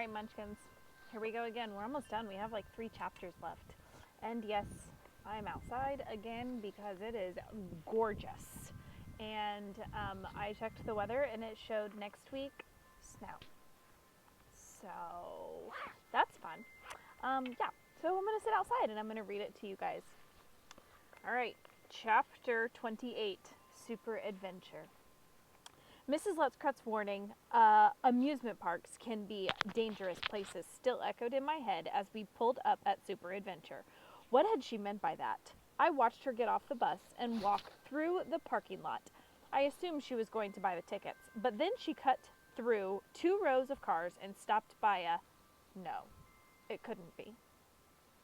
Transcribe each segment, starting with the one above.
right, Munchkins. Here we go again. We're almost done. We have like 3 chapters left. And yes, I'm outside again because it is gorgeous. And I checked the weather and it showed next week snow. So that's fun. Yeah, so I'm going to sit outside and I'm going to read it to you guys. All right, chapter 28, Super Adventure. Mrs. Lettscrut's warning, amusement parks can be dangerous places, still echoed in my head as we pulled up at Super Adventure. What had she meant by that? I watched her get off the bus and walk through the parking lot. I assumed she was going to buy the tickets, but then she cut through 2 rows of cars and stopped by a... No, it couldn't be.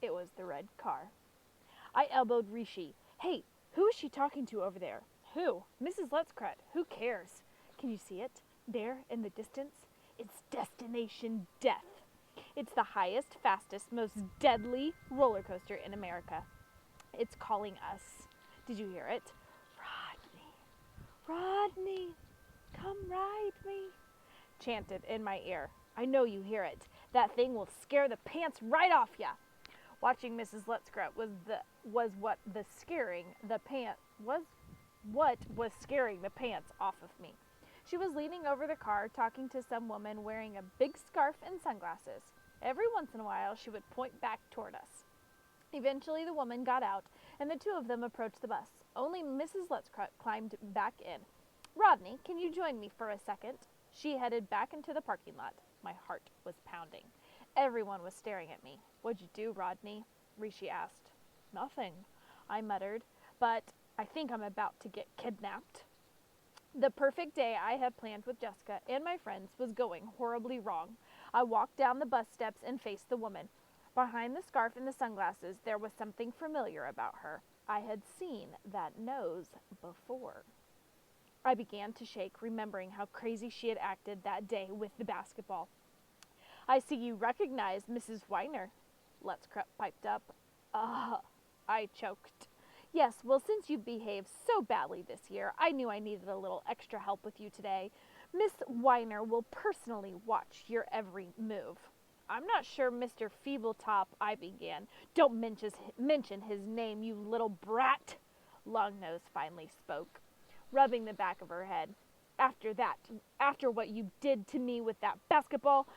It was the red car. I elbowed Rishi. Hey, who is she talking to over there? Who? Mrs. Lettscrut. Who cares? Can you see it? There in the distance? It's Destination Death. It's the highest, fastest, most deadly roller coaster in America. It's calling us. Did you hear it? Rodney, Rodney, come ride me, chanted in my ear. I know you hear it. That thing will scare the pants right off ya. Watching Mrs. Lettscrut was what was scaring the pants off of me. She was leaning over the car, talking to some woman wearing a big scarf and sunglasses. Every once in a while, she would point back toward us. Eventually, the woman got out, and the 2 of them approached the bus. Only Mrs. Lettscrut climbed back in. Rodney, can you join me for a second? She headed back into the parking lot. My heart was pounding. Everyone was staring at me. What'd you do, Rodney? Rishi asked. Nothing, I muttered, but I think I'm about to get kidnapped. The perfect day I had planned with Jessica and my friends was going horribly wrong. I walked down the bus steps and faced the woman. Behind the scarf and the sunglasses, there was something familiar about her. I had seen that nose before. I began to shake, remembering how crazy she had acted that day with the basketball. I see you recognize Mrs. Weiner, Lettscrut piped up. I choked. Yes, well, since you behaved so badly this year, I knew I needed a little extra help with you today. Miss Weiner will personally watch your every move. I'm not sure Mr. Feebletop, I began. Don't mention his name, you little brat, Longnose finally spoke, rubbing the back of her head. After what you did to me with that basketball,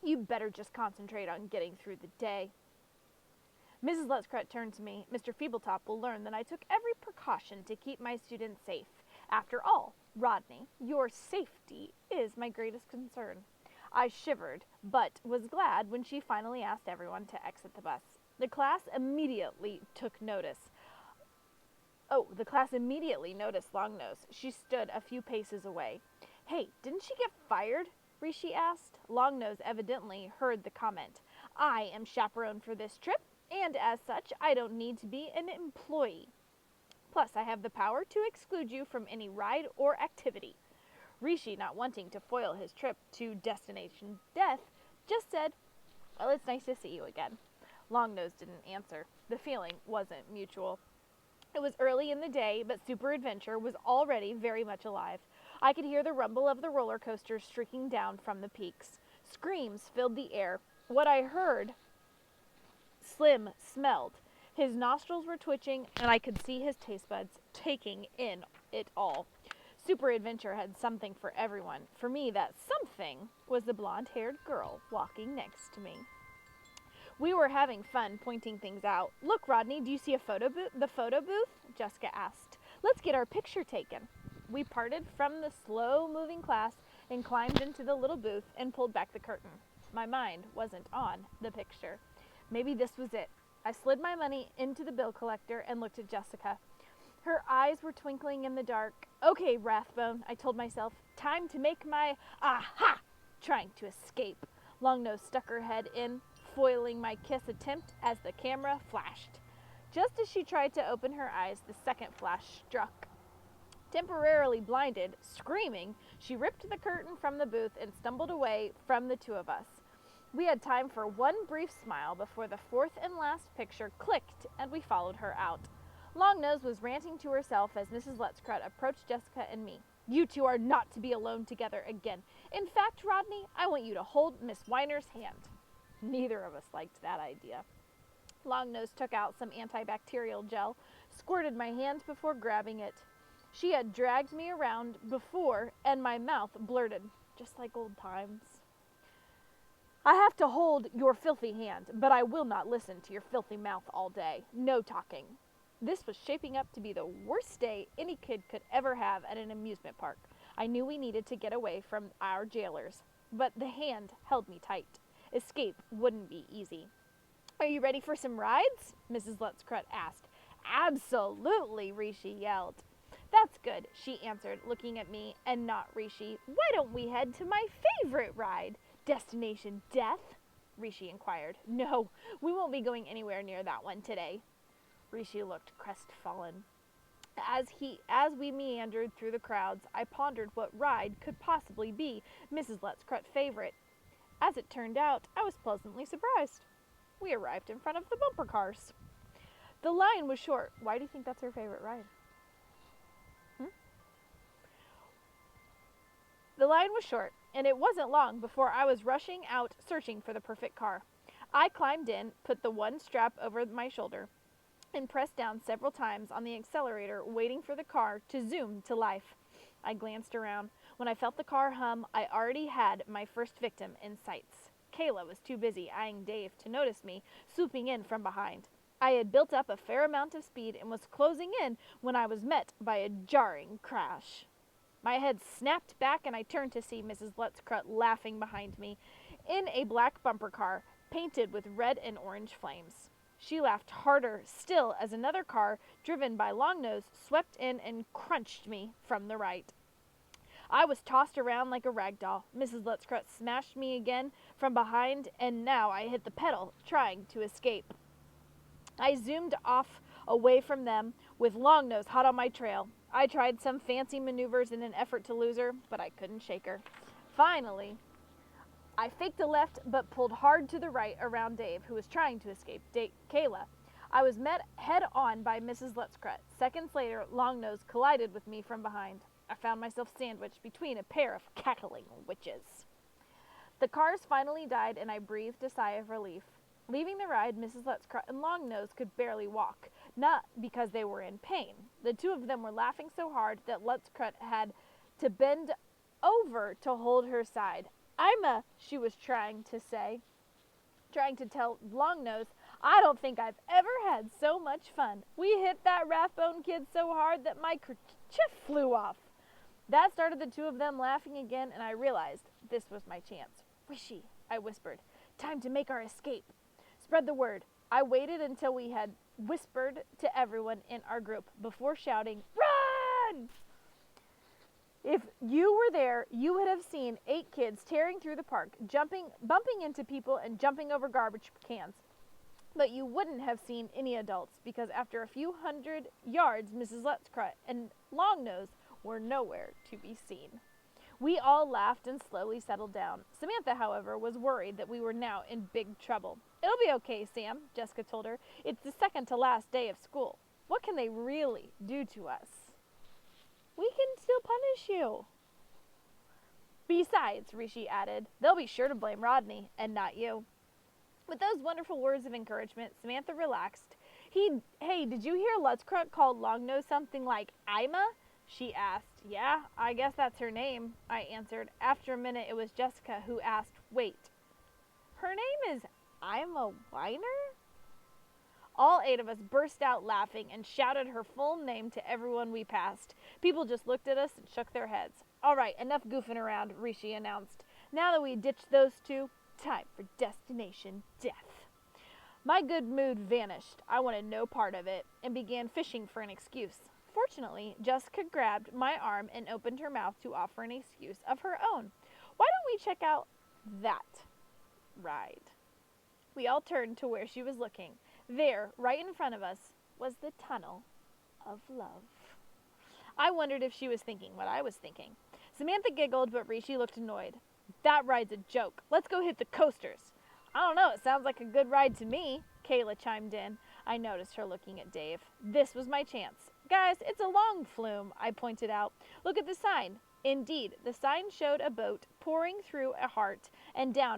you better just concentrate on getting through the day. Mrs. Lettscrut turned to me. Mr. Feebletop will learn that I took every precaution to keep my students safe. After all, Rodney, your safety is my greatest concern. I shivered, but was glad when she finally asked everyone to exit the bus. The class immediately noticed Longnose. She stood a few paces away. Hey, didn't she get fired? Rishi asked. Longnose evidently heard the comment. I am chaperone for this trip, and as such, I don't need to be an employee. Plus, I have the power to exclude you from any ride or activity. Rishi, not wanting to foil his trip to Destination Death, just said, well, it's nice to see you again. Longnose didn't answer. The feeling wasn't mutual. It was early in the day, but Super Adventure was already very much alive. I could hear the rumble of the roller coaster streaking down from the peaks. Screams filled the air. What I heard, Slim smelled. His nostrils were twitching, and I could see his taste buds taking in it all. Super Adventure had something for everyone. For me, that something was the blonde-haired girl walking next to me. We were having fun pointing things out. Look, Rodney, do you see the photo booth? Jessica asked. Let's get our picture taken. We parted from the slow-moving class and climbed into the little booth and pulled back the curtain. My mind wasn't on the picture. Maybe this was it. I slid my money into the bill collector and looked at Jessica. Her eyes were twinkling in the dark. Okay, Rathbone, I told myself. Time to make my aha! Trying to escape. Longnose stuck her head in, foiling my kiss attempt as the camera flashed. Just as she tried to open her eyes, the second flash struck. Temporarily blinded, screaming, she ripped the curtain from the booth and stumbled away from the 2 of us. We had time for one brief smile before the 4th and last picture clicked and we followed her out. Longnose was ranting to herself as Mrs. Lettscrut approached Jessica and me. You two are not to be alone together again. In fact, Rodney, I want you to hold Miss Weiner's hand." Neither of us liked that idea. Longnose took out some antibacterial gel, squirted my hand before grabbing it. She had dragged me around before, and my mouth blurted, just like old times. "I have to hold your filthy hand, but I will not listen to your filthy mouth all day. No talking." This was shaping up to be the worst day any kid could ever have at an amusement park. I knew we needed to get away from our jailers, but the hand held me tight. Escape wouldn't be easy. "Are you ready for some rides?" Mrs. Lutzkrut asked. "Absolutely," Rishi yelled. "That's good," she answered, looking at me and not Rishi. "Why don't we head to my favorite ride? Destination Death?" Rishi inquired. "No, we won't be going anywhere near that one today." Rishi looked crestfallen. As we meandered through the crowds, I pondered what ride could possibly be Mrs. Lutzkrut's favorite. As it turned out, I was pleasantly surprised. We arrived in front of the bumper cars. The line was short. Why do you think that's her favorite ride? The line was short, and it wasn't long before I was rushing out searching for the perfect car. I climbed in, put the one strap over my shoulder, and pressed down several times on the accelerator, waiting for the car to zoom to life. I glanced around. When I felt the car hum, I already had my first victim in sights. Kayla was too busy eyeing Dave to notice me, swooping in from behind. I had built up a fair amount of speed and was closing in when I was met by a jarring crash. My head snapped back and I turned to see Mrs. Lutzkrut laughing behind me in a black bumper car painted with red and orange flames. She laughed harder still as another car, driven by Longnose, swept in and crunched me from the right. I was tossed around like a rag doll. Mrs. Lutzkrut smashed me again from behind, and now I hit the pedal, trying to escape. I zoomed off away from them, with Longnose hot on my trail. I tried some fancy maneuvers in an effort to lose her, but I couldn't shake her. Finally, I faked a left, but pulled hard to the right around Dave, who was trying to escape Kayla. I was met head-on by Mrs. Lutzkrut. Seconds later, Longnose collided with me from behind. I found myself sandwiched between a pair of cackling witches. The cars finally died, and I breathed a sigh of relief. Leaving the ride, Mrs. Lutzkrut and Longnose could barely walk, not because they were in pain. The two of them were laughing so hard that Lutzkrut had to bend over to hold her side. She was trying to tell Longnose, "I don't think I've ever had so much fun. We hit that Rathbone kid so hard that my kerchief flew off." That started the two of them laughing again, and I realized this was my chance. "Rishi," I whispered, "time to make our escape. Spread the word." I waited until we had whispered to everyone in our group before shouting, "Run!" If you were there, you would have seen 8 kids tearing through the park, bumping into people and jumping over garbage cans. But you wouldn't have seen any adults, because after a few hundred yards, Mrs. Lutzkrut and Longnose were nowhere to be seen. We all laughed and slowly settled down. Samantha, however, was worried that we were now in big trouble. "It'll be okay, Sam," Jessica told her. "It's the second to last day of school. What can they really do to us?" "We can still punish you." "Besides," Rishi added, "they'll be sure to blame Rodney, and not you." With those wonderful words of encouragement, Samantha relaxed. Hey, did you hear Lutzkrut called Longnose something like Ima?" she asked. "Yeah, I guess that's her name," I answered. After a minute, it was Jessica who asked, "Wait, her name is Ima Weiner?" All 8 of us burst out laughing and shouted her full name to everyone we passed. People just looked at us and shook their heads. "All right, enough goofing around," Rishi announced. "Now that we ditched those two, time for Destination Death." My good mood vanished. I wanted no part of it and began fishing for an excuse. Fortunately, Jessica grabbed my arm and opened her mouth to offer an excuse of her own. "Why don't we check out that ride?" We all turned to where she was looking. There, right in front of us, was the Tunnel of Love. I wondered if she was thinking what I was thinking. Samantha giggled, but Rishi looked annoyed. "That ride's a joke. Let's go hit the coasters." "I don't know, it sounds like a good ride to me," Kayla chimed in. I noticed her looking at Dave. This was my chance. "Guys, it's a long flume," I pointed out. "Look at the sign. Indeed, the sign showed a boat pouring through a heart and down a